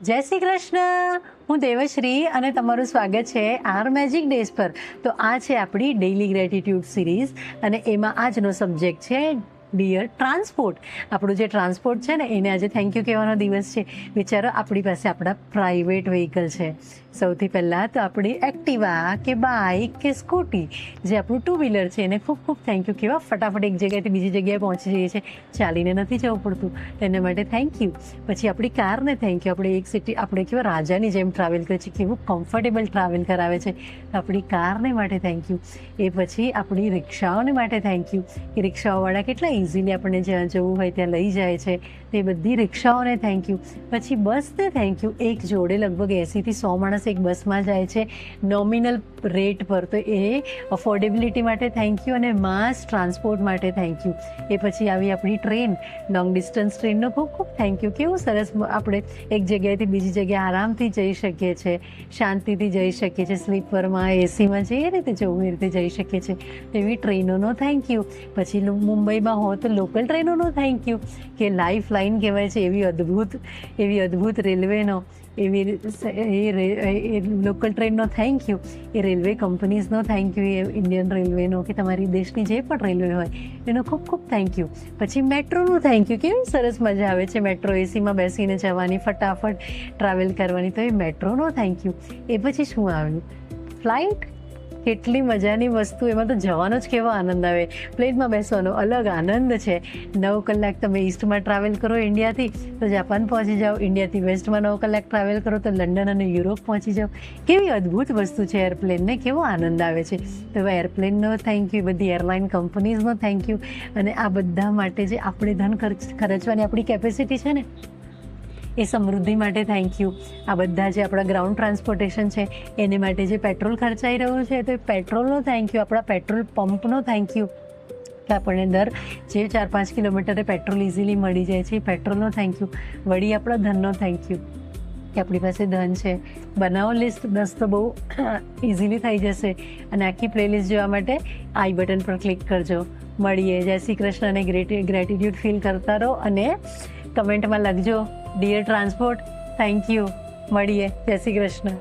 જય શ્રી કૃષ્ણ. હું દેવશ્રી અને તમારું સ્વાગત છે આર મેજિક ડેઝ પર. તો આ છે આપણી ડેઇલી ગ્રેટિટ્યૂડ સિરીઝ અને એમાં આજનો સબ્જેક્ટ છે ડિયર ટ્રાન્સપોર્ટ. આપણું જે ટ્રાન્સપોર્ટ છે ને એને આજે થેન્ક યુ કહેવાનો દિવસ છે. વિચારો આપણી પાસે આપણા પ્રાઇવેટ વ્હીકલ છે. સૌથી પહેલાં તો આપણી એક્ટિવા કે બાઇક કે સ્કૂટી જે આપણું ટુ વ્હીલર છે એને ખૂબ ખૂબ થેન્ક યુ કહેવા. ફટાફટ એક જગ્યાએથી બીજી જગ્યાએ પહોંચી જઈએ છીએ, ચાલીને નથી જવું પડતું, એના માટે થેન્ક યુ. પછી આપણી કારને થેન્ક યુ. આપણે એક સિટી આપણે કેવા રાજાની જેમ ટ્રાવેલ કરીએ છીએ, કેવું કમ્ફર્ટેબલ ટ્રાવેલ કરાવે છે, આપણી કારને માટે થેન્ક યુ. એ પછી આપણી રિક્ષાઓને માટે થેન્ક યુ કે રિક્ષાઓવાળા કેટલા ઇઝીલી આપણને જ્યાં જવું હોય ત્યાં લઈ જાય છે. તે બધી રિક્ષાઓને થેન્ક યુ. પછી બસને થેન્ક યુ. એક જોડે લગભગ 80થી 100 માણસ એક બસમાં જાય છે નોમિનલ રેટ પર, તો એ અફોર્ડેબિલિટી માટે થેન્ક યુ અને માસ ટ્રાન્સપોર્ટ માટે થેન્ક યુ. એ પછી આવી આપણી ટ્રેન, લોંગ ડિસ્ટન્સ ટ્રેનનો ખૂબ ખૂબ થેન્ક યુ. કેવું સરસ આપણે એક જગ્યાએથી બીજી જગ્યાએ આરામથી જઈ શકીએ છીએ, શાંતિથી જઈ શકીએ છીએ, સ્લીપરમાં એસીમાં જે રીતે જવું એ રીતે જઈ શકીએ છીએ. એવી ટ્રેનોનો થેન્ક યુ. પછી મુંબઈમાં હો તો લોકલ ટ્રેનોનો થેન્ક યુ કે લાઈફ લાઇન કહેવાય છે એવી અદ્ભુત રેલવેનો, એવી એ લોકલ ટ્રેનનો થેન્ક યુ. એ રેલવે કંપનીઝનો થેન્ક યુ, એ ઇન્ડિયન રેલવેનો કે તમારી દેશની જે પણ રેલવે હોય એનો ખૂબ ખૂબ થેન્ક યુ. પછી મેટ્રોનું થેન્ક યુ. કેવી સરસ મજા આવે છે મેટ્રો એસીમાં બેસીને જવાની, ફટાફટ ટ્રાવેલ કરવાની, તો એ મેટ્રોનો થેન્ક યુ. એ પછી શું આવ્યું? ફ્લાઇટ. કેટલી મજાની વસ્તુ, એમાં તો જવાનો જ કેવો આનંદ આવે. પ્લેનમાં બેસવાનો અલગ આનંદ છે. 9 કલાક તમે ઈસ્ટમાં ટ્રાવેલ કરો ઇન્ડિયાથી તો જાપાન પહોંચી જાઓ, ઇન્ડિયાથી વેસ્ટમાં 9 કલાક ટ્રાવેલ કરો તો લંડન અને યુરોપ પહોંચી જાઓ. કેવી અદ્ભુત વસ્તુ છે એરપ્લેનને, કેવો આનંદ આવે છે. તો હવે એરપ્લેનનો થેન્ક યુ, બધી એરલાઇન કંપનીઝનો થેન્ક યુ. અને આ બધા માટે જે આપણે ધન ખર્ચવાની આપણી કેપેસિટી છે ને એ સમૃદ્ધિ માટે થેન્ક યુ. આ બધા જે આપણા ગ્રાઉન્ડ ટ્રાન્સપોર્ટેશન છે એને માટે જે પેટ્રોલ ખર્ચાઈ રહ્યું છે તો એ પેટ્રોલનો થેન્ક યુ. આપણા પેટ્રોલ પંપનો થેન્ક યુ કે આપણને દર જે 4-5 કિલોમીટરે પેટ્રોલ ઇઝીલી મળી જાય છે, એ પેટ્રોલનો થેન્ક યુ. વળી આપણા ધનનો થેન્ક યુ કે આપણી પાસે ધન છે. બનાવો લિસ્ટ, 10 તો બહુ ઇઝીલી થઈ જશે. અને આખી પ્લેલિસ્ટ જોવા માટે આઈ બટન પર ક્લિક કરજો. મળીએ. જય શ્રી કૃષ્ણ અને ગ્રેટિટ્યૂડ ફીલ કરતા રહો અને કમેન્ટમાં લખજો ડિયર ટ્રાન્સપોર્ટ થેન્ક યુ. મળીએ. જય શ્રી કૃષ્ણ.